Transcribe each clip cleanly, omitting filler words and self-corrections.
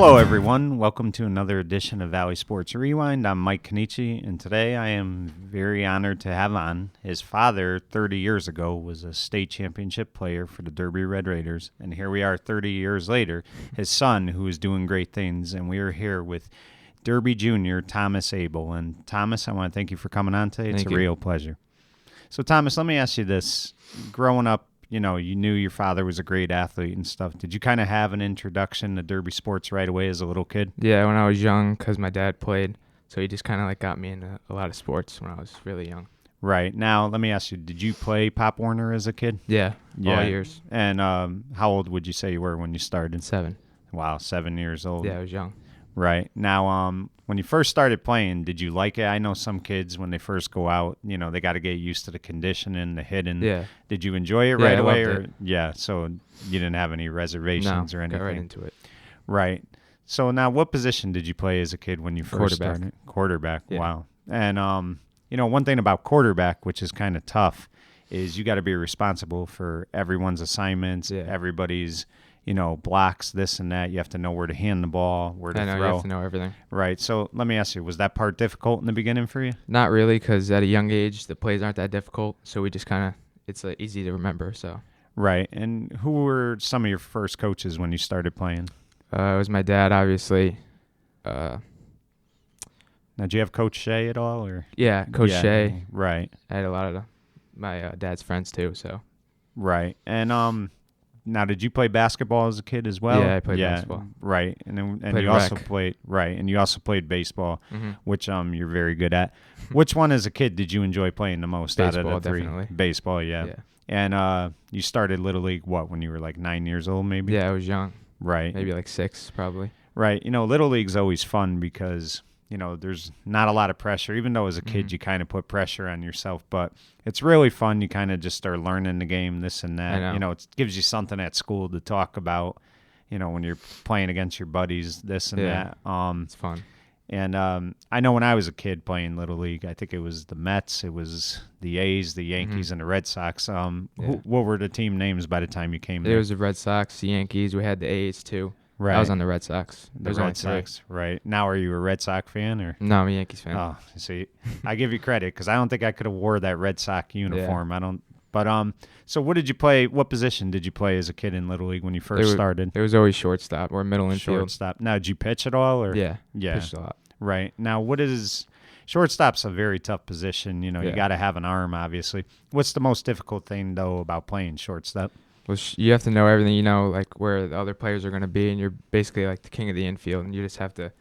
Hello, everyone. Welcome to another edition of Valley Sports Rewind. I'm Mike Kenichi, and today I am very honored to have on his father. 30 years ago was a state championship player for the Derby Red Raiders, and here we are 30 years later, his son, who is doing great things, and we are here with Derby Junior Thomas Abel. And Thomas, I want to thank you for coming on today. It's a real pleasure. So, Thomas, let me ask you this. Growing up, you knew your father was a great athlete and stuff. Did you kind of have an introduction to Derby sports right away as a little kid? Yeah, when I was young, because my dad played, so he just kind of like got me into a lot of sports when I was really young. Right. Now, let me ask you, did you play Pop Warner as a kid? Yeah, all years. And how old would you say you were when you started? 7. Wow, 7 years old. Yeah, I was young. Right. Now, when you first started playing, did you like it? I know some kids, when they first go out, they got to get used to the conditioning, the hitting. Yeah. Did you enjoy it right away? I loved it. Yeah, so you didn't have any reservations or anything? Got right into it. Right. So now, what position did you play as a kid when you first started? Quarterback. Yeah. Wow. And, one thing about quarterback, which is kind of tough, is you got to be responsible for everyone's assignments, everybody's blocks, this and that. You have to know where to hand the ball, where to throw. You have to know everything. Right. So let me ask you, was that part difficult in the beginning for you? Not really, because at a young age, the plays aren't that difficult. So we just kind of, it's easy to remember. So. Right. And who were some of your first coaches when you started playing? It was my dad, obviously. Now, did you have Coach Shea at all? Or? Yeah, Coach Shea. Right. I had a lot of my dad's friends too. So. Right. And now, did you play basketball as a kid as well? Yeah, I played basketball. Right, and you also played baseball, mm-hmm. which you're very good at. Which one as a kid did you enjoy playing the most baseball, out of the three? Definitely. Baseball, yeah. And you started Little League when you were like 9 years old, maybe? Yeah, I was young. Right. Maybe like 6, probably. Right. Little League's always fun because there's not a lot of pressure. Even though as a kid you kind of put pressure on yourself, but it's really fun. You kind of just start learning the game, this and that. I know. It gives you something at school to talk about, when you're playing against your buddies, this and that. It's fun. And I know when I was a kid playing Little League, I think it was the Mets, it was the A's, the Yankees, and the Red Sox. What were the team names by the time you came there? It was the Red Sox, the Yankees. We had the A's too. Right. I was on the Red Sox. The Red Sox, right. Now, are you a Red Sox fan? Or? No, I'm a Yankees fan. Oh, see, I give you credit because I don't think I could have wore that Red Sox uniform. I don't. But so what did you play? What position did you play as a kid in Little League when you first started? It was always shortstop or middle infield. Shortstop. Now, did you pitch at all? Or? Yeah. Pitched a lot. Right. Now, shortstop's a very tough position. You got to have an arm, obviously. What's the most difficult thing, though, about playing shortstop? Well, you have to know everything, like where the other players are going to be, and you're basically like the king of the infield, and you just have to,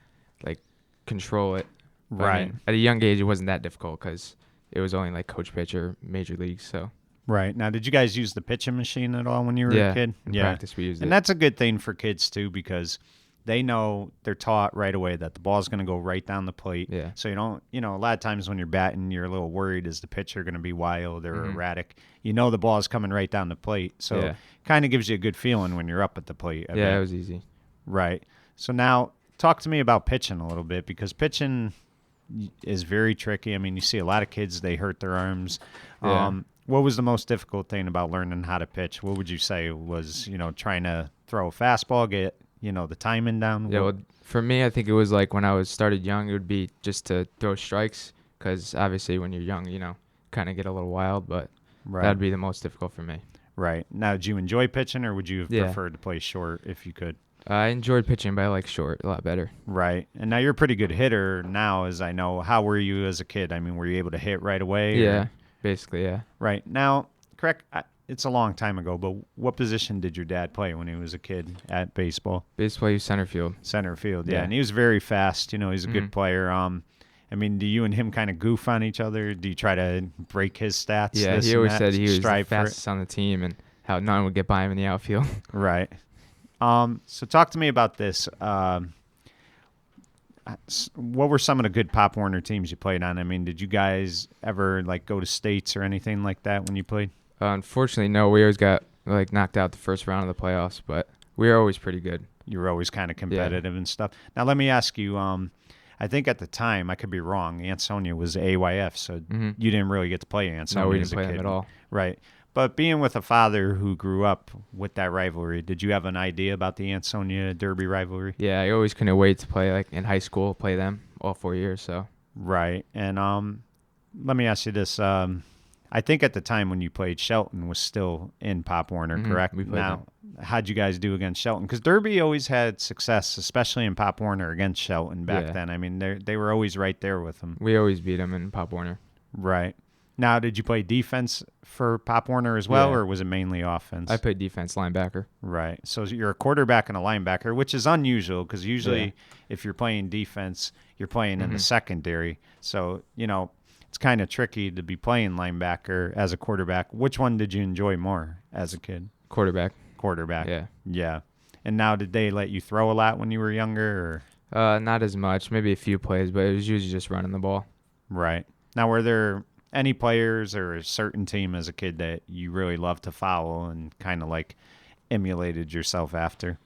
like, control it. Right. I mean, at a young age, it wasn't that difficult because it was only like coach pitcher, major leagues, so. Right. Now, did you guys use the pitching machine at all when you were a kid? In practice we used it. And that's a good thing for kids, too, because they know they're taught right away that the ball's going to go right down the plate. Yeah. So you don't, a lot of times when you're batting, you're a little worried, is the pitcher going to be wild or erratic? The ball's coming right down the plate. So it kind of gives you a good feeling when you're up at the plate. It was easy. Right. So now talk to me about pitching a little bit, because pitching is very tricky. I mean, you see a lot of kids, they hurt their arms. Yeah. What was the most difficult thing about learning how to pitch? What would you say was, trying to throw a fastball, get the timing down? Yeah, well, for me, I think it was like when I started young, it would be just to throw strikes, because obviously when you're young, kind of get a little wild, but that would be the most difficult for me. Right. Now, did you enjoy pitching, or would you have preferred to play short if you could? I enjoyed pitching, but I like short a lot better. Right. And now you're a pretty good hitter now, as I know. How were you as a kid? I mean, were you able to hit right away? Yeah, basically, yeah. Right. Now, correct. It's a long time ago, but what position did your dad play when he was a kid at baseball? Baseball, he was center field. Center field, yeah. And he was very fast. He's a good player. I mean, do you and him kind of goof on each other? Do you try to break his stats? Yeah, he always said he was the fastest on the team and how none would get by him in the outfield. Right. So talk to me about this. What were some of the good Pop Warner teams you played on? I mean, did you guys ever go to states or anything like that when you played? Unfortunately, no. We always got knocked out the first round of the playoffs, but we were always pretty good. You were always kind of competitive and stuff. Now, let me ask you, I think at the time, I could be wrong, Ansonia was AYF, so you didn't really get to play Ansonia. No, we didn't as a play kid. them at all. Right. But being with a father who grew up with that rivalry, did you have an idea about the Ansonia Derby rivalry? Yeah, I always couldn't wait to play, like in high school, play them all 4 years. So Right. And let me ask you this. I think at the time when you played, Shelton was still in Pop Warner, correct? we played Now, how'd you guys do against Shelton? Because Derby always had success, especially in Pop Warner against Shelton back then. I mean, they were always right there with them. We always beat them in Pop Warner. Right. Now, did you play defense for Pop Warner as well, Yeah. or was it mainly offense? I played defense, linebacker. Right. So you're a quarterback and a linebacker, which is unusual because usually if you're playing defense, you're playing in the secondary. So, it's kind of tricky to be playing linebacker as a quarterback. Which one did you enjoy more as a kid? Quarterback. Quarterback. Yeah. Yeah. And now, did they let you throw a lot when you were younger? Not as much, maybe a few plays, but it was usually just running the ball. Right. Now, were there any players or a certain team as a kid that you really loved to follow and kind of like emulated yourself after?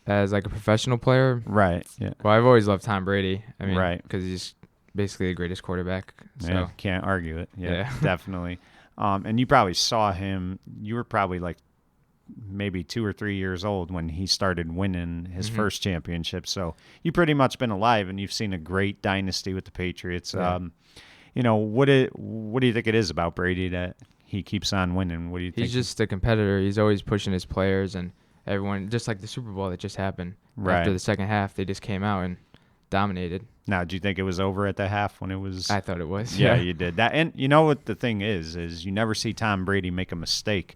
As like a professional player? Right. Yeah. Well, I've always loved Tom Brady. I mean, right. Because he's basically the greatest quarterback. So. Yeah, can't argue it. Yeah. Definitely. And you probably saw him. You were probably like maybe 2 or 3 years old when he started winning his first championship. So you've pretty much been alive, and you've seen a great dynasty with the Patriots. Yeah. What do you think it is about Brady that he keeps on winning? What do you think? He's just a competitor. He's always pushing his players and everyone, just like the Super Bowl that just happened. Right. After the second half, they just came out and dominated. Now, do you think it was over at the half when it was? I thought it was. Yeah, you did that. And you know what the thing is you never see Tom Brady make a mistake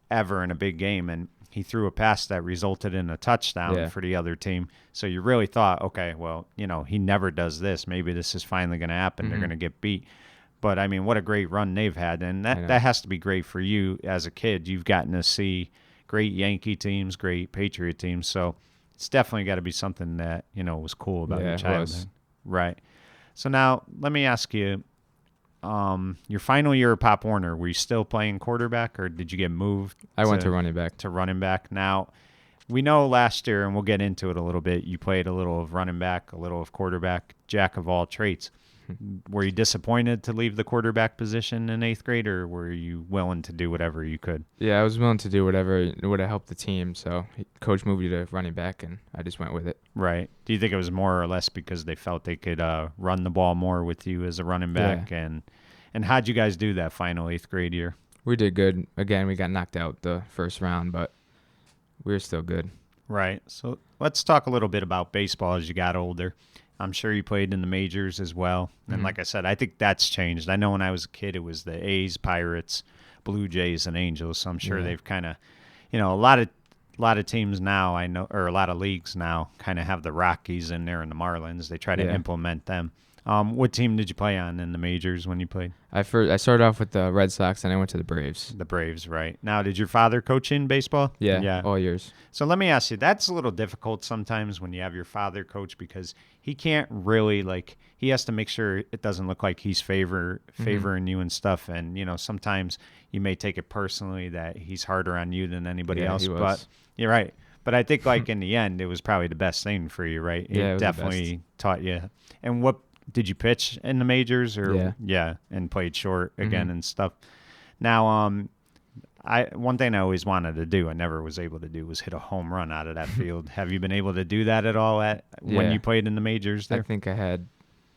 ever in a big game, and he threw a pass that resulted in a touchdown for the other team. So you really thought, okay, well, he never does this. Maybe this is finally going to happen. They're going to get beat. But, I mean, what a great run they've had. And that has to be great for you as a kid. You've gotten to see great Yankee teams, great Patriot teams. So it's definitely got to be something that, was cool about your childhood. Right. So now let me ask you, your final year of Pop Warner, were you still playing quarterback, or did you get moved? I went to running back. To running back. Now, we know last year, and we'll get into it a little bit, you played a little of running back, a little of quarterback, jack of all trades. Were you disappointed to leave the quarterback position in 8th grade, or were you willing to do whatever you could? Yeah, I was willing to do whatever would have helped the team. So coach moved me to running back, and I just went with it. Right. Do you think it was more or less because they felt they could run the ball more with you as a running back? Yeah. And how'd you guys do that final 8th grade year? We did good. Again, we got knocked out the first round, but we were still good. Right. So let's talk a little bit about baseball as you got older. I'm sure you played in the majors as well. And like I said, I think that's changed. I know when I was a kid, it was the A's, Pirates, Blue Jays, and Angels. So I'm sure they've kind of, a lot of teams now, I know, or a lot of leagues now kind of have the Rockies in there and the Marlins. They try to implement them. What team did you play on in the majors when you played? I started off with the Red Sox, and I went to the Braves. The Braves, right. Now, did your father coach in baseball? Yeah, all years. So let me ask you, that's a little difficult sometimes when you have your father coach, because he can't really, he has to make sure it doesn't look like he's favoring you and stuff. And, sometimes you may take it personally that he's harder on you than anybody else. He was. But you're right. But I think, in the end, it was probably the best thing for you, right? It definitely taught you. And what did you pitch in the majors, or and played short again and stuff? Now, one thing I always wanted to do, I never was able to do, was hit a home run out of that field. Have you been able to do that at all when you played in the majors there? I think I had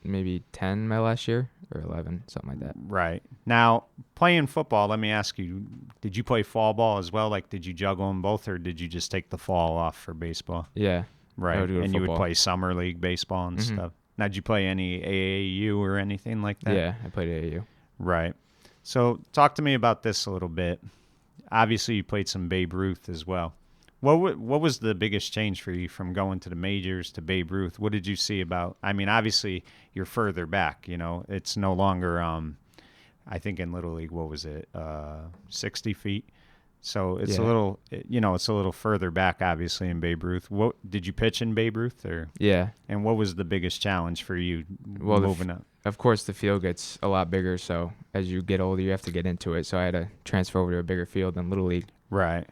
maybe 10 my last year, or 11, something like that. Right. Now, playing football, let me ask you, did you play fall ball as well? Did you juggle them both, or did you just take the fall off for baseball? Yeah. Right. And football. You would play summer league baseball and stuff. Now, did you play any AAU or anything like that? Yeah, I played AAU. Right. So talk to me about this a little bit. Obviously, you played some Babe Ruth as well. What was the biggest change for you from going to the majors to Babe Ruth? What did you see about? I mean, obviously, you're further back. It's no longer. I think in Little League, what was it? 60 feet. So it's a little. It's a little further back, obviously, in Babe Ruth. What did you pitch in Babe Ruth, or? Yeah. And what was the biggest challenge for you moving up? Of course, the field gets a lot bigger. So as you get older, you have to get into it. So I had to transfer over to a bigger field than Little League. Right.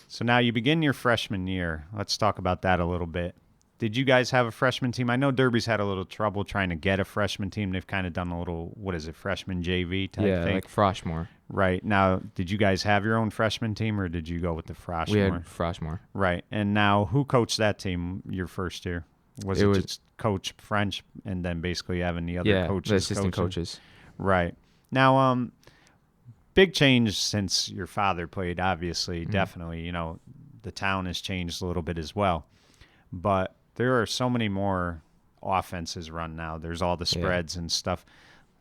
So now you begin your freshman year. Let's talk about that a little bit. Did you guys have a freshman team? I know Derby's had a little trouble trying to get a freshman team. They've kind of done a little, freshman JV type thing? Yeah, like Froshmore. Right. Now, did you guys have your own freshman team, or did you go with the We Freshmore? had Freshmore. Right. And now, who coached that team your first year? Was It it was just Coach French, and then basically having the other the coaches assistant coaching? coaches. Right. Now, big change since your father played, obviously, definitely. You know, the town has changed a little bit as well. But there are so many more offenses run now. There's all the spreads and stuff.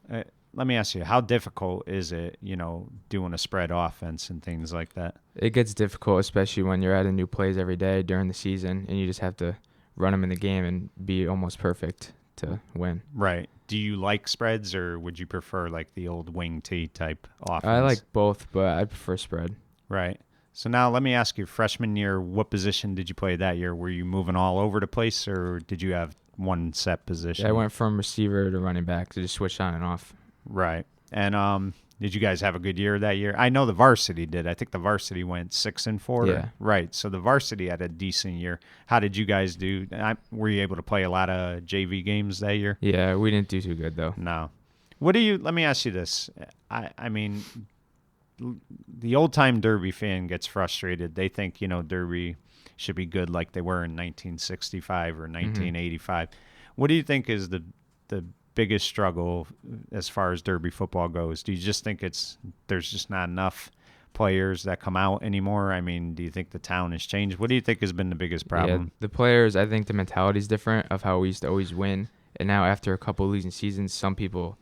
Let me ask you, how difficult is it, you know, doing a spread offense and things like that? It gets difficult, especially when you're adding new plays every day during the season, and you just have to run them in the game and be almost perfect to win. Right. Do you like spreads, or would you prefer like the old wing T type offense? I like both, but I prefer spread. Right. So now let me ask you, freshman year, what position did you play that year? Were you moving all over the place, or did you have one set position? Yeah, I went from receiver to running back, so just switched on and off. Right. And did you guys have a good year that year? I know the varsity did. I think the varsity went 6-4. Yeah. Right. So the varsity had a decent year. How did you guys do? Were you able to play a lot of JV games that year? Yeah, we didn't do too good though. No. Let me ask you this. I mean, the old time Derby fan gets frustrated. They think, you know, Derby should be good like they were in 1965 or 1985. What do you think is the biggest struggle as far as Derby football goes? Do you just think there's just not enough players that come out anymore? I mean, do you think the town has changed? What do you think has been the biggest problem? Yeah, the players, I think the mentality is different of how we used to always win. And now after a couple of losing seasons, some people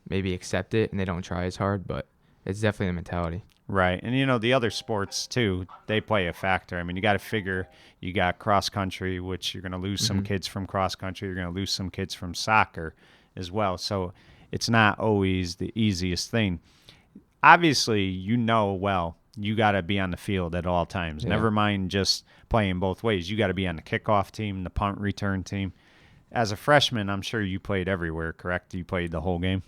maybe accept it and they don't try as hard, but it's definitely the mentality. Right. And, you know, the other sports, too, they play a factor. I mean, you got to figure you got cross country, which you're going to lose some kids from cross country. You're going to lose some kids from soccer as well. So it's not always the easiest thing. Obviously, you know, well, you got to be on the field at all times. Yeah. Never mind just playing both ways. You got to be on the kickoff team, the punt return team. As a freshman, I'm sure you played everywhere, correct? You played the whole game?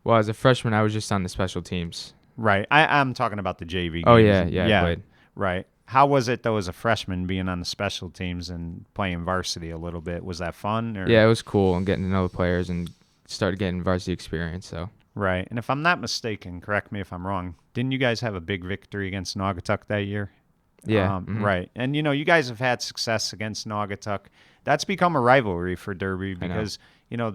Well, as a freshman, I was just on the special teams. Right. I'm talking about the JV games. Oh, yeah, I played. Right. How was it, though, as a freshman being on the special teams and playing varsity a little bit? Was that fun? Or? Yeah, it was cool and getting to know the players and started getting varsity experience. So. Right. And if I'm not mistaken, correct me if I'm wrong, didn't you guys have a big victory against Naugatuck that year? Yeah. Right. And, you know, you guys have had success against Naugatuck. That's become a rivalry for Derby because, you know,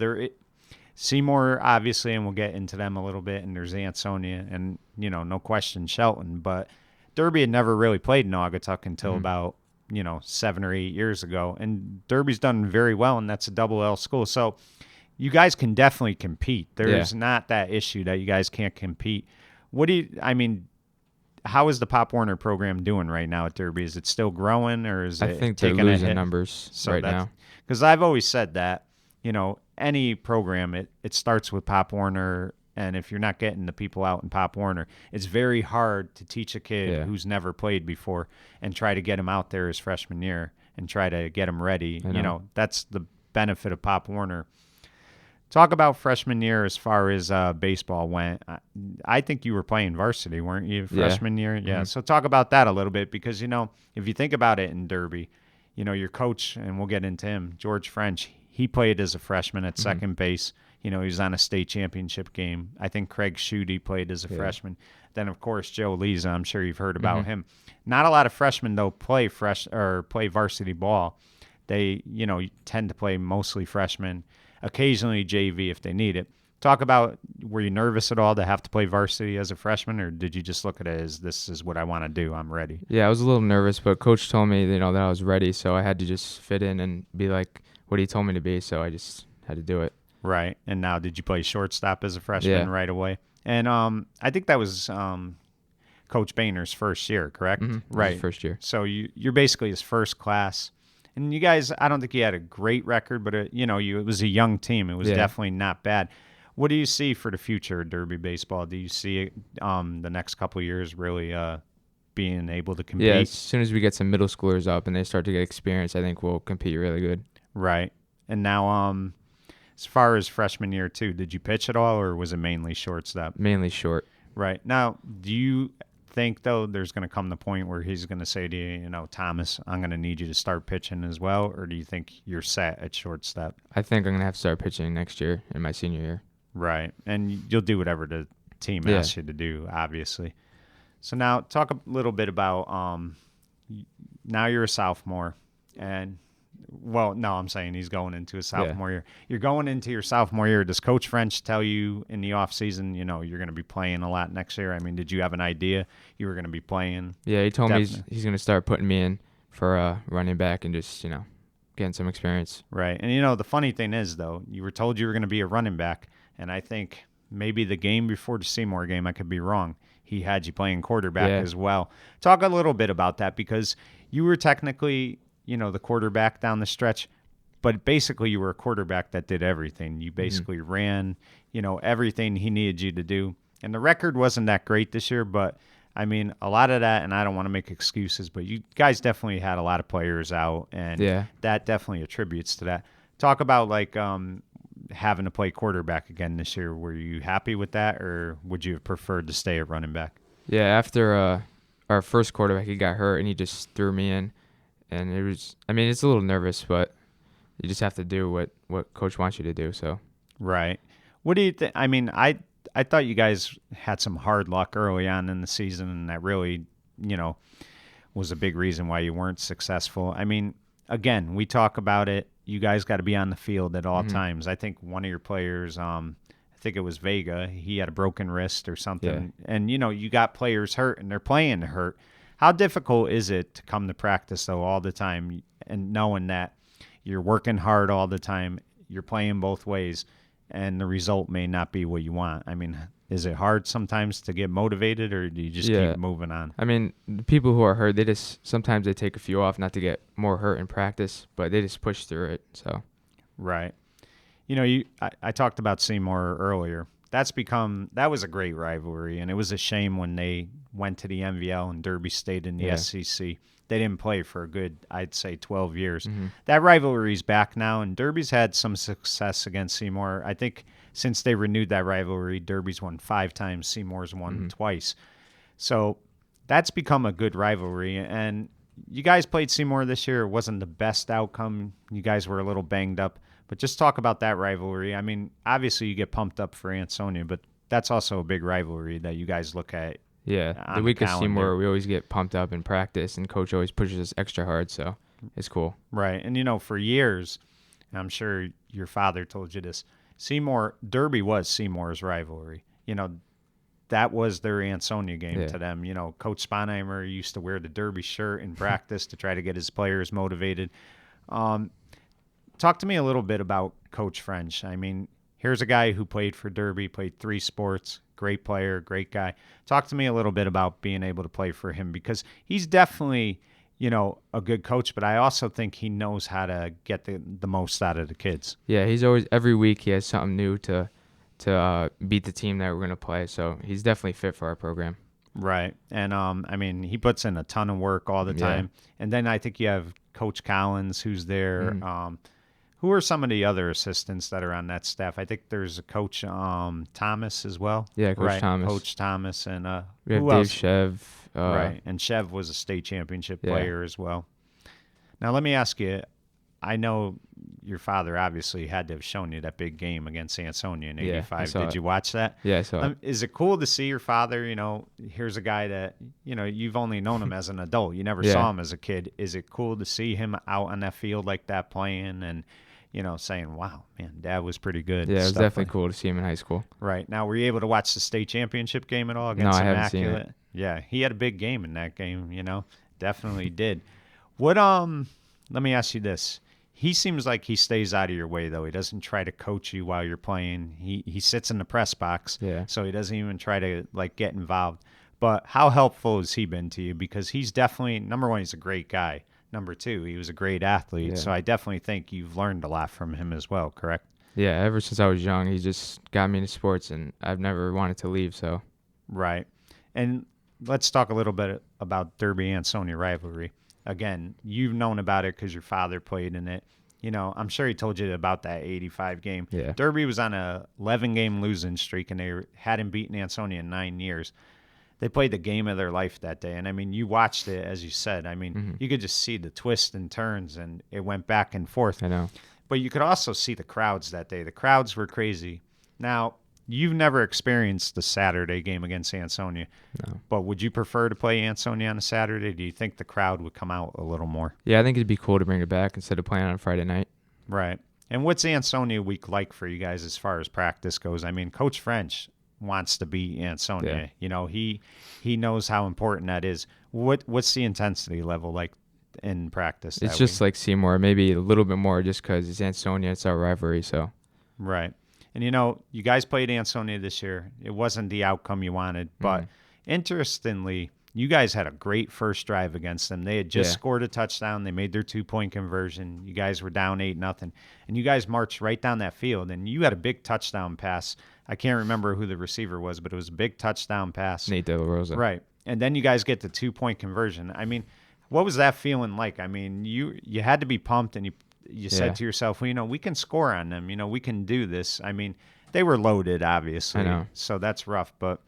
Seymour, obviously, and we'll get into them a little bit, and there's Ansonia and, you know, no question Shelton. But Derby had never really played Naugatuck until about, you know, 7 or 8 years ago. And Derby's done very well, and that's a double L school. So you guys can definitely compete. There's not that issue that you guys can't compete. How is the Pop Warner program doing right now at Derby? Is it still growing, or is it I think they're taking a losing hit? numbers right now. Because I've always said that, you know, any program, it starts with Pop Warner, and if you're not getting the people out in Pop Warner, it's very hard to teach a kid who's never played before and try to get him out there his freshman year and try to get him ready. You know, that's the benefit of Pop Warner. Talk about freshman year as far as baseball went. I think you were playing varsity, weren't you, freshman year? Yeah. So talk about that a little bit because, you know, if you think about it in Derby, you know, your coach, and we'll get into him, George French, he played as a freshman at second base. You know, he was on a state championship game. I think Craig Schutte played as a freshman. Then, of course, Joe Leza, I'm sure you've heard about him. Not a lot of freshmen, though, play varsity ball. They, you know, tend to play mostly freshmen, occasionally JV if they need it. Talk about, were you nervous at all to have to play varsity as a freshman, or did you just look at it as this is what I want to do, I'm ready? Yeah, I was a little nervous, but Coach told me, you know, that I was ready, so I had to just fit in and be like what he told me to be, so I just had to do it. Right. And now, did you play shortstop as a freshman right away? And I think that was Coach Boehner's first year, correct? Right. First year. So you're basically his first class. And you guys, I don't think you had a great record, but it was a young team. It was definitely not bad. What do you see for the future of Derby baseball? Do you see the next couple of years really being able to compete? Yeah, as soon as we get some middle schoolers up and they start to get experience, I think we'll compete really good. Right. And now, as far as freshman year too, did you pitch at all, or was it mainly shortstop? Mainly short. Right. Now, do you think, though, there's going to come the point where he's going to say to you, you know, Thomas, I'm going to need you to start pitching as well, or do you think you're set at shortstop? I think I'm going to have to start pitching next year in my senior year. Right. And you'll do whatever to team asks you to do, obviously. So now talk a little bit about now you're a sophomore, and I'm saying he's going into his sophomore year. You're going into your sophomore year. Does Coach French tell you in the off season, you're going to be playing a lot next year? I mean, did you have an idea you were going to be playing? Yeah, he told me he's going to start putting me in for a running back and just, getting some experience. Right. And, the funny thing is, though, you were told you were going to be a running back, and I think maybe the game before the Seymour game, I could be wrong, he had you playing quarterback as well. Talk a little bit about that, because you were technically, the quarterback down the stretch, but basically you were a quarterback that did everything. You basically ran, everything he needed you to do. And the record wasn't that great this year, but I mean, a lot of that, and I don't want to make excuses, but you guys definitely had a lot of players out, and that definitely attributes to that. Talk about having to play quarterback again this year. Were you happy with that, or would you have preferred to stay at running back? Yeah, after our first quarterback, he got hurt, and he just threw me in. And it was, it's a little nervous, but you just have to do what Coach wants you to do. So, right. What do you think? I mean, I thought you guys had some hard luck early on in the season, and that really, was a big reason why you weren't successful. I mean, again, we talk about it. You guys got to be on the field at all times. I think one of your players, I think it was Vega, he had a broken wrist or something. Yeah. And, you got players hurt, and they're playing hurt. How difficult is it to come to practice, though, all the time, and knowing that you're working hard all the time, you're playing both ways, and the result may not be what you want? I mean, is it hard sometimes to get motivated, or do you just keep moving on? I mean, the people who are hurt, sometimes they take a few off not to get more hurt in practice, but they just push through it. So, right. I talked about Seymour earlier. That was a great rivalry, and it was a shame when they went to the MVL and Derby stayed in the SEC. They didn't play for a good, I'd say, 12 years. That rivalry's back now, and Derby's had some success against Seymour. I think since they renewed that rivalry, Derby's won 5 times, Seymour's won twice. So that's become a good rivalry, and you guys played Seymour this year. It wasn't the best outcome. You guys were a little banged up. But just talk about that rivalry. I mean, obviously you get pumped up for Ansonia, but that's also a big rivalry that you guys look at. Yeah, the week of Seymour, we always get pumped up in practice, and Coach always pushes us extra hard, so it's cool. Right, and for years, and I'm sure your father told you this, Derby was Seymour's rivalry. That was their Ansonia game to them. Coach Sponheimer used to wear the Derby shirt in practice to try to get his players motivated. Talk to me a little bit about Coach French. I mean, here's a guy who played for Derby, played 3 sports, great player, great guy. Talk to me a little bit about being able to play for him, because he's definitely, a good coach, but I also think he knows how to get the most out of the kids. Yeah, he's always, every week he has something new to beat the team that we're going to play, so he's definitely fit for our program. Right, and he puts in a ton of work all the time. And then I think you have Coach Collins who's there. Who are some of the other assistants that are on that staff? I think there's a Coach Thomas as well. Yeah, Coach Thomas. Coach Thomas. And we have who Dave else? Chev. Right, and Chev was a state championship player as well. Now, let me ask you, I know your father obviously had to have shown you that big game against Ansonia in '85. Did you watch that? Yeah, I saw it. Is it cool to see your father, here's a guy that, you've only known him as an adult. You never saw him as a kid. Is it cool to see him out on that field like that playing and, saying, wow, man, Dad was pretty good? Yeah, it was definitely cool to see him in high school. Right. Now, were you able to watch the state championship game at all against Immaculate? No, I haven't seen it. Yeah, he had a big game in that game, definitely did. Let me ask you this. He seems like he stays out of your way, though. He doesn't try to coach you while you're playing. He sits in the press box, so he doesn't even try to, get involved. But how helpful has he been to you? Because he's definitely, number one, he's a great guy. Number two, he was a great athlete. So I definitely think you've learned a lot from him as well, correct? Yeah, ever since I was young, he just got me into sports, and I've never wanted to leave. So, right. And let's talk a little bit about Derby-Ansonia rivalry. Again, you've known about it because your father played in it. I'm sure he told you about that '85 game. Yeah. Derby was on a 11-game losing streak, and they hadn't beaten Ansonia in 9 years. They played the game of their life that day. And, you watched it, as you said. You could just see the twists and turns, and it went back and forth. I know. But you could also see the crowds that day. The crowds were crazy. Now, you've never experienced the Saturday game against Ansonia. No. But would you prefer to play Ansonia on a Saturday? Do you think the crowd would come out a little more? Yeah, I think it'd be cool to bring it back instead of playing on Friday night. Right. And what's Ansonia week like for you guys as far as practice goes? I mean, Coach French wants to beat Ansonia. Yeah. You know, he knows how important that is. What's the intensity level like in practice? It's just like Seymour, maybe a little bit more just because it's Ansonia, it's our rivalry. So. Right. And, you know, you guys played Ansonia this year. It wasn't the outcome you wanted. But interestingly, you guys had a great first drive against them. They had just scored a touchdown. They made their 2-point conversion. You guys were down 8-0. And you guys marched right down that field. And you had a big touchdown pass. I can't remember who the receiver was, but it was a big touchdown pass. Nate De La Rosa. Right. And then you guys get the 2-point conversion. I mean, what was that feeling like? I mean, you had to be pumped, and you said to yourself, well, you know, we can score on them. You know, we can do this. I mean, they were loaded, obviously. I know. So that's rough. But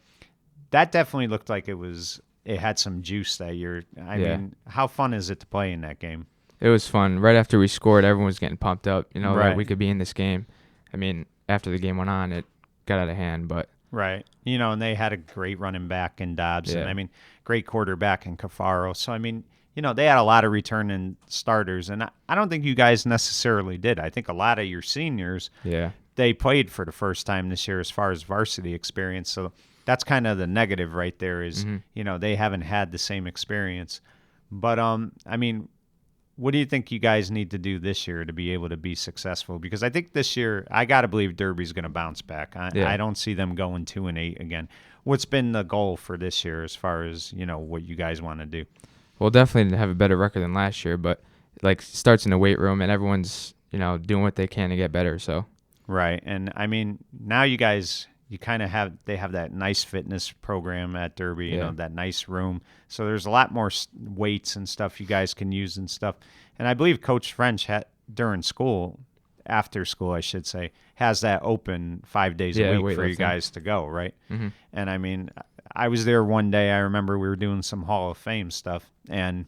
that definitely looked like it had some juice that year. I mean, how fun is it to play in that game? It was fun. Right after we scored, everyone was getting pumped up, you know, Right. that we could be in this game. I mean, after the game went on, it got out of hand, but. Right. You know, and they had a great running back in Dobbs. Yeah. And, I mean, great quarterback in Cafaro. So, I mean, you know, they had a lot of returning starters. And I don't think you guys necessarily did. I think a lot of your seniors, they played for the first time this year as far as varsity experience. So that's kind of the negative right there is, you know, they haven't had the same experience. But, I mean, what do you think you guys need to do this year to be able to be successful? Because I think this year, I got to believe Derby's going to bounce back. I don't see them going 2-8 again. What's been the goal for this year as far as, you know, what you guys want to do? Well, definitely have a better record than last year, but like starts in the weight room and everyone's, you know, doing what they can to get better. So. Right. And I mean, now you guys, you kind of they have that nice fitness program at Derby, you know, that nice room. So there's a lot more weights and stuff you guys can use and stuff. And I believe Coach French had during school, after school, I should say, has that open 5 days a week for you guys to go, right? Mm-hmm. And I mean, I was there one day. I remember we were doing some Hall of Fame stuff, and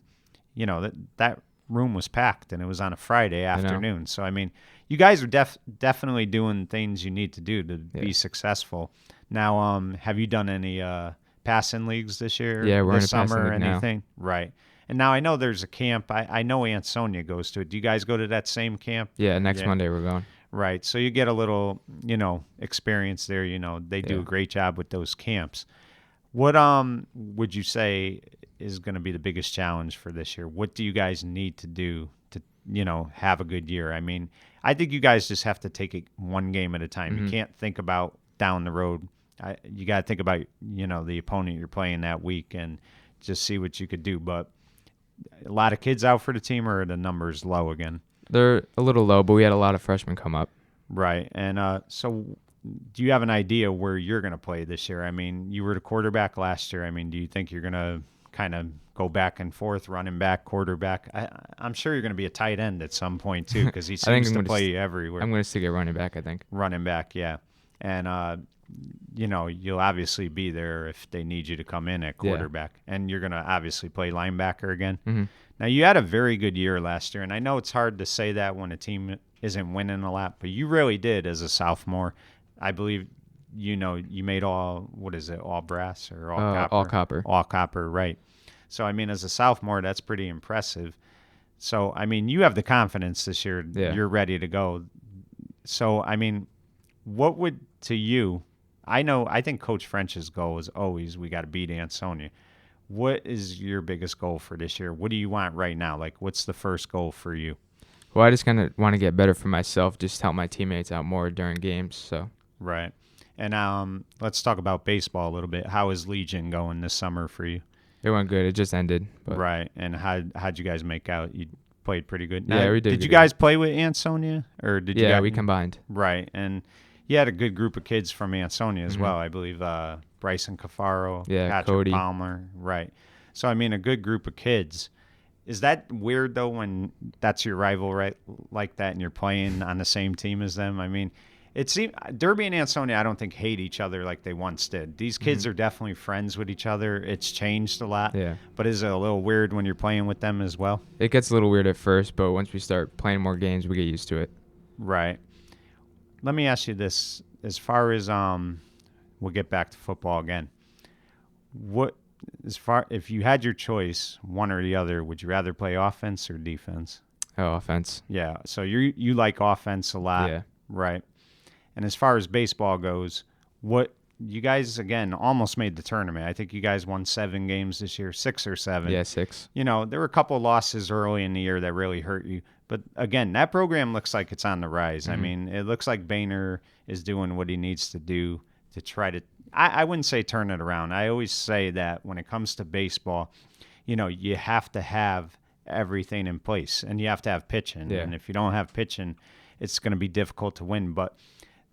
you know that room was packed, and it was on a Friday afternoon. So I mean, you guys are definitely doing things you need to do to be successful. Now, have you done any passing leagues this year? Yeah, we're this in a summer or passing league anything? Now. Right. And now I know there's a camp. I know Ansonia goes to it. Do you guys go to that same camp? Yeah, next Monday we're going. Right. So you get a little, you know, experience there. You know, they do a great job with those camps. What would you say is going to be the biggest challenge for this year? What do you guys need to do to, you know, have a good year? I mean, I think you guys just have to take it one game at a time. You can't think about down the road. You got to think about, you know, the opponent you're playing that week and just see what you could do. But a lot of kids out for the team, or are the numbers low again? They're a little low, but we had a lot of freshmen come up. Right. And so do you have an idea where you're going to play this year? I mean, you were the quarterback last year. I mean, do you think you're going to kind of go back and forth, running back, quarterback? I'm sure you're going to be a tight end at some point, too, because he seems to play everywhere. I'm going to stick at running back, I think. Running back, yeah. And, you know, you'll obviously be there if they need you to come in at quarterback. Yeah. And you're going to obviously play linebacker again. Mm-hmm. Now, you had a very good year last year, and I know it's hard to say that when a team isn't winning a lot, but you really did as a sophomore. I believe, you know, you made all brass or all copper? All copper. All copper, right. So, I mean, as a sophomore, that's pretty impressive. So, I mean, you have the confidence this year. Yeah. You're ready to go. So, I mean, what would, to you, I think Coach French's goal is always we got to beat Ansonia. What is your biggest goal for this year? What do you want right now? Like, what's the first goal for you? Well, I just kind of want to get better for myself, just help my teammates out more during games. So. Right. And let's talk about baseball a little bit. How is Legion going this summer for you? It went good. It just ended. But. Right. And how'd you guys make out? You played pretty good. Now, yeah, we did. Did you guys play with Ansonia, or did you? Yeah, we combined. Right. And you had a good group of kids from Ansonia as well. I believe Bryson Cafaro, Patrick Cody Palmer. Right. So, I mean, a good group of kids. Is that weird, though, when that's your rival, right, like that, and you're playing on the same team as them? I mean, it seems Derby and Ansonia, I don't think, hate each other like they once did. These kids are definitely friends with each other. It's changed a lot. Yeah. But is it a little weird when you're playing with them as well? It gets a little weird at first, but once we start playing more games, we get used to it. Right. Let me ask you this. as far as we'll get back to football again. If you had your choice, one or the other, would you rather play offense or defense? Oh, offense. Yeah. So you like offense a lot, Yeah. right? And as far as baseball goes, what you guys again almost made the tournament. I think you guys won 7 games this year, 6 or 7. Yeah, 6. There were a couple of losses early in the year that really hurt you. But again, that program looks like it's on the rise. I mean, it looks like Boehner is doing what he needs to do to try to, I wouldn't say turn it around. I always say that when it comes to baseball, you have to have everything in place and you have to have pitching. Yeah. And if you don't have pitching, it's going to be difficult to win. But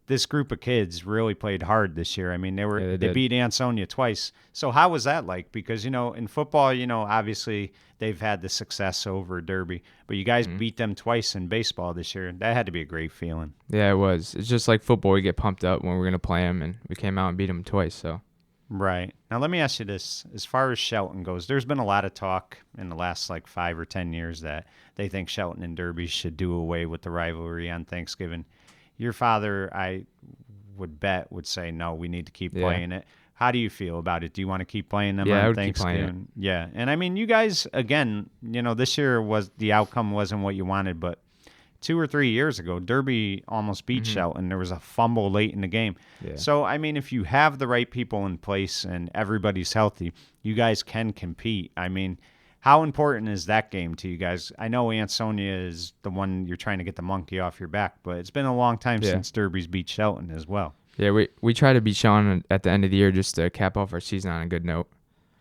this group of kids really played hard this year. I mean, they beat Ansonia twice. So how was that like? Because, in football, obviously they've had the success over Derby, but you guys beat them twice in baseball this year. That had to be a great feeling. Yeah, it was. It's just like football. We get pumped up when we're going to play them, and we came out and beat them twice. So. Right. Now, let me ask you this. As far as Shelton goes, there's been a lot of talk in the last 5 or 10 years that they think Shelton and Derby should do away with the rivalry on Thanksgiving. Your father, I would bet, would say, no, we need to keep playing it. How do you feel about it? Do you want to keep playing them on Thanksgiving? Keep playing it. Yeah. And I mean, you guys, again, this year the outcome wasn't what you wanted, but 2 or 3 years ago, Derby almost beat Shelton. There was a fumble late in the game. Yeah. So, I mean, if you have the right people in place and everybody's healthy, you guys can compete. I mean, how important is that game to you guys? I know Ansonia is the one you're trying to get the monkey off your back, but it's been a long time since Derby's beat Shelton as well. Yeah, we try to beat Shelton at the end of the year just to cap off our season on a good note.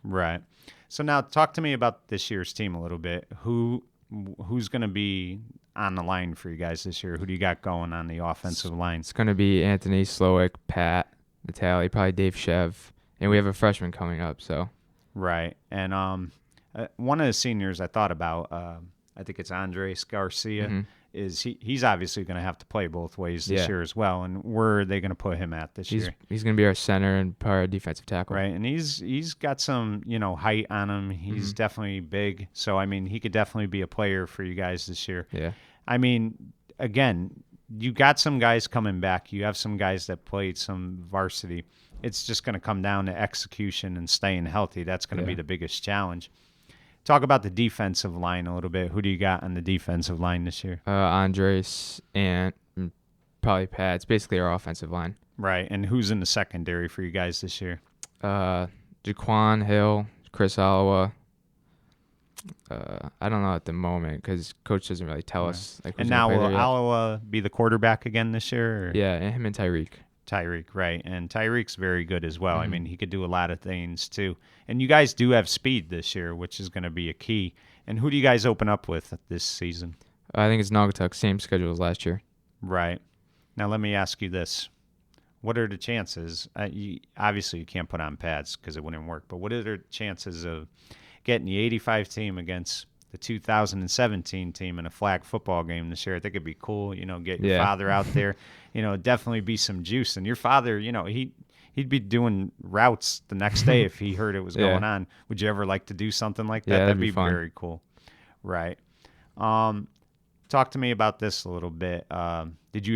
Right. So now talk to me about this year's team a little bit. Who's going to be on the line for you guys this year? Who do you got going on the offensive line? It's going to be Anthony, Slowick, Pat, Natali, probably Dave Chev, and we have a freshman coming up. So. Right. And one of the seniors I thought about, I think it's Andres Garcia, is he's obviously going to have to play both ways this year as well. And where are they going to put him at this year? He's going to be our center and part of defensive tackle. Right, and he's got some, height on him. He's definitely big. So, I mean, he could definitely be a player for you guys this year. Yeah. I mean, again, you got some guys coming back. You have some guys that played some varsity. It's just going to come down to execution and staying healthy. That's going to be the biggest challenge. Talk about the defensive line a little bit. Who do you got on the defensive line this year? Andres and probably Pat. It's basically our offensive line. Right. And who's in the secondary for you guys this year? Jaquan Hill, Chris Alawa. I don't know at the moment because Coach doesn't really tell us. And now will Alawa be the quarterback again this year? Or? Yeah, and him and Tyreek. Tyreek, right. And Tyreek's very good as well. I mean, he could do a lot of things too. And you guys do have speed this year, which is going to be a key. And who do you guys open up with this season? I think it's Naugatuck, same schedule as last year. Right. Now, let me ask you this. What are the chances? Obviously, you can't put on pads because it wouldn't work. But what are the chances of getting the 85 team against the 2017 team in a flag football game this year? I think it'd be cool, get your father out there. Definitely be some juice. And your father, he'd be doing routes the next day if he heard it was going on. Would you ever like to do something like that? Yeah, that'd be fun. Very cool. Right. Talk to me about this a little bit. Did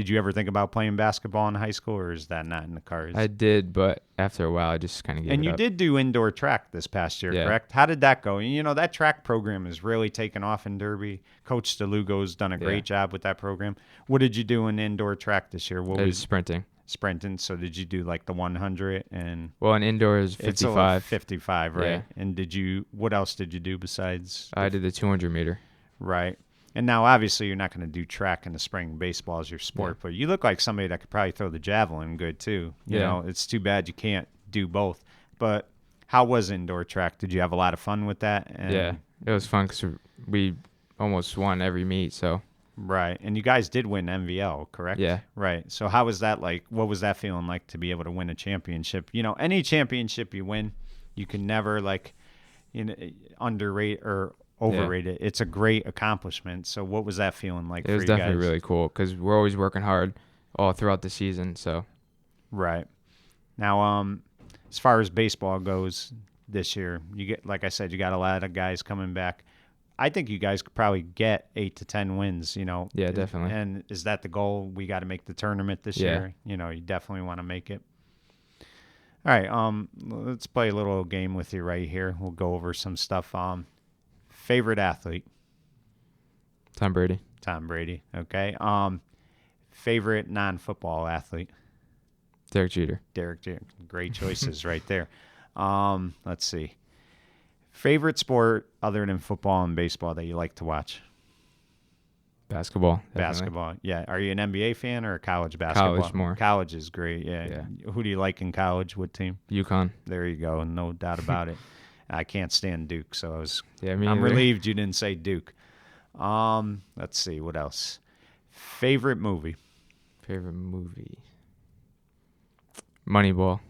you ever think about playing basketball in high school, or is that not in the cards? I did, but after a while, I just kind of gave it up. And you did do indoor track this past year, correct? How did that go? That track program is really taken off in Derby. Coach DeLugo's done a great job with that program. What did you do in indoor track this year? What was sprinting. Sprinting. So did you do like the 100 and? Well, in indoor is 55. It's 55, right? Yeah. And what else did you do besides? I did the 200 meter. Right. And now, obviously, you're not going to do track in the spring. Baseball is your sport. But you look like somebody that could probably throw the javelin good, too. You know, it's too bad you can't do both. But how was indoor track? Did you have a lot of fun with that? Yeah, it was fun because we almost won every meet. So Right. And you guys did win MVL, correct? Yeah. Right. So how was that like? What was that feeling like to be able to win a championship? Any championship you win, you can never underrate or overrate it. It's a great accomplishment. So what was that feeling like for you guys? It was definitely really cool because we're always working hard all throughout the season. So. Right. Now, as far as baseball goes this year, like I said, you got a lot of guys coming back. I think you guys could probably get 8 to 10 wins, Yeah, definitely. And is that the goal? We got to make the tournament this year. You definitely want to make it. All right, let's play a little game with you right here. We'll go over some stuff. Favorite athlete? Tom Brady. Tom Brady. Okay. Favorite non-football athlete? Derek Jeter. Derek Jeter. Great choices right there. Let's see. Favorite sport other than football and baseball that you like to watch? Basketball. Definitely. Basketball. Yeah. Are you an NBA fan or a college basketball? College more. College is great. Yeah. Who do you like in college? What team? UConn. There you go. No doubt about it. I can't stand Duke, so I'm either. relieved you didn't say Duke. Let's see. What else? Favorite movie? Moneyball.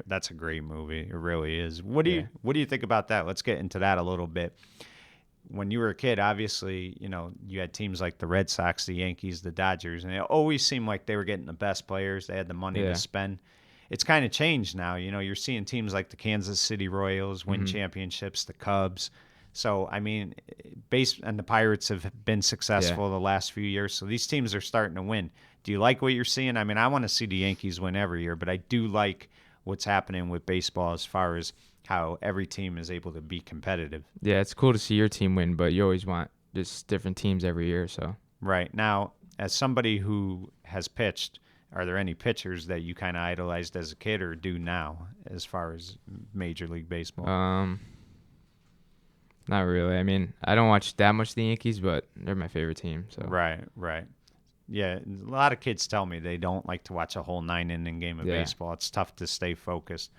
That's a great movie. It really is. What do you think about that? Let's get into that a little bit. When you were a kid, obviously, you had teams like the Red Sox, the Yankees, the Dodgers, and it always seemed like they were getting the best players. They had the money to spend. It's kind of changed now. You're seeing teams like the Kansas City Royals win championships, the Cubs. So, I mean, and the Pirates have been successful the last few years. So these teams are starting to win. Do you like what you're seeing? I mean, I want to see the Yankees win every year, but I do like what's happening with baseball as far as how every team is able to be competitive. Yeah, it's cool to see your team win, but you always want just different teams every year. So right. Now, as somebody who has pitched, are there any pitchers that you kind of idolized as a kid or do now as far as Major League Baseball? Not really. I mean, I don't watch that much of the Yankees, but they're my favorite team. So Right. Yeah, a lot of kids tell me they don't like to watch a whole 9-inning game of baseball. It's tough to stay focused.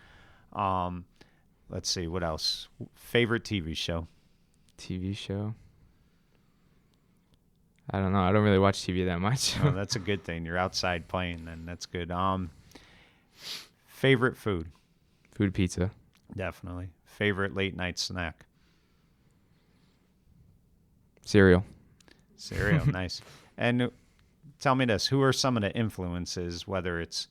Let's see, what else? Favorite TV show? TV show? I don't know. I don't really watch TV that much. Oh, that's a good thing. You're outside playing, then that's good. Favorite food? Food, pizza. Definitely. Favorite late night snack? Cereal. Nice. And tell me this, who are some of the influences, whether it's,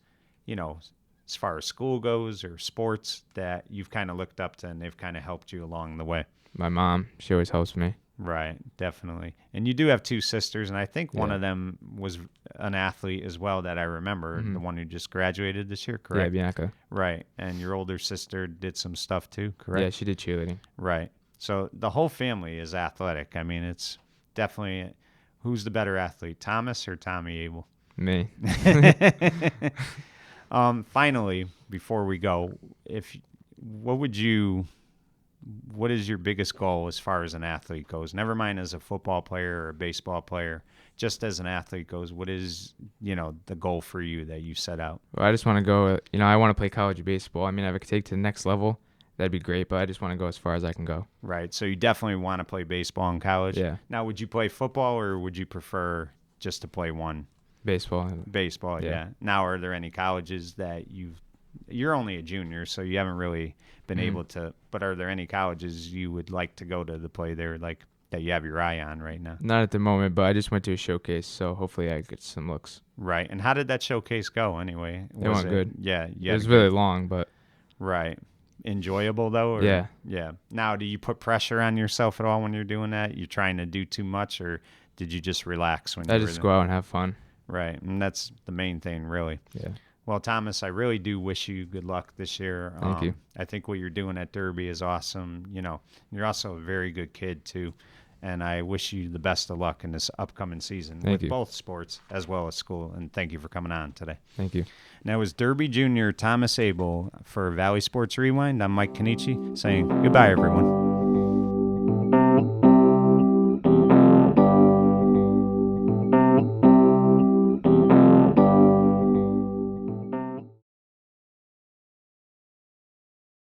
as far as school goes or sports, that you've kind of looked up to and they've kind of helped you along the way? My mom, she always helps me. Right, definitely. And you do have two sisters, and I think one of them was an athlete as well that I remember, the one who just graduated this year, correct? Yeah, Bianca. Right, and your older sister did some stuff too, correct? Yeah, she did cheerleading. Right. So the whole family is athletic. I mean, it's definitely, who's the better athlete, Thomas or Tommy Abel? Me. Finally, before we go, what is your biggest goal as far as an athlete goes? Never mind as a football player or a baseball player, just as an athlete goes, what is, the goal for you that you set out? Well, I just want to go, I want to play college baseball. I mean, if I could take to the next level, that'd be great, but I just want to go as far as I can go. Right. So you definitely want to play baseball in college? Yeah. Now, would you play football or would you prefer just to play one? Baseball. Baseball, yeah. Now, are there any colleges that you're only a junior, so you haven't really been able to, but are there any colleges you would like to go to play there, like that you have your eye on right now? Not at the moment, but I just went to a showcase, so hopefully I get some looks. Right. And how did that showcase go anyway? It went good. Yeah. It was really long, but. Right. Enjoyable though? Or, yeah. Yeah. Now, do you put pressure on yourself at all when you're doing that? You trying to do too much, or did you just relax when you were there? I just go out and have fun. Right. And that's the main thing, really. Yeah. Well, Thomas, I really do wish you good luck this year. Thank you. I think what you're doing at Derby is awesome. You're also a very good kid, too. And I wish you the best of luck in this upcoming season with both sports as well as school. And thank you for coming on today. Thank you. Now, it was Derby Junior Thomas Abel for Valley Sports Rewind. I'm Mike Kenichi saying goodbye, everyone.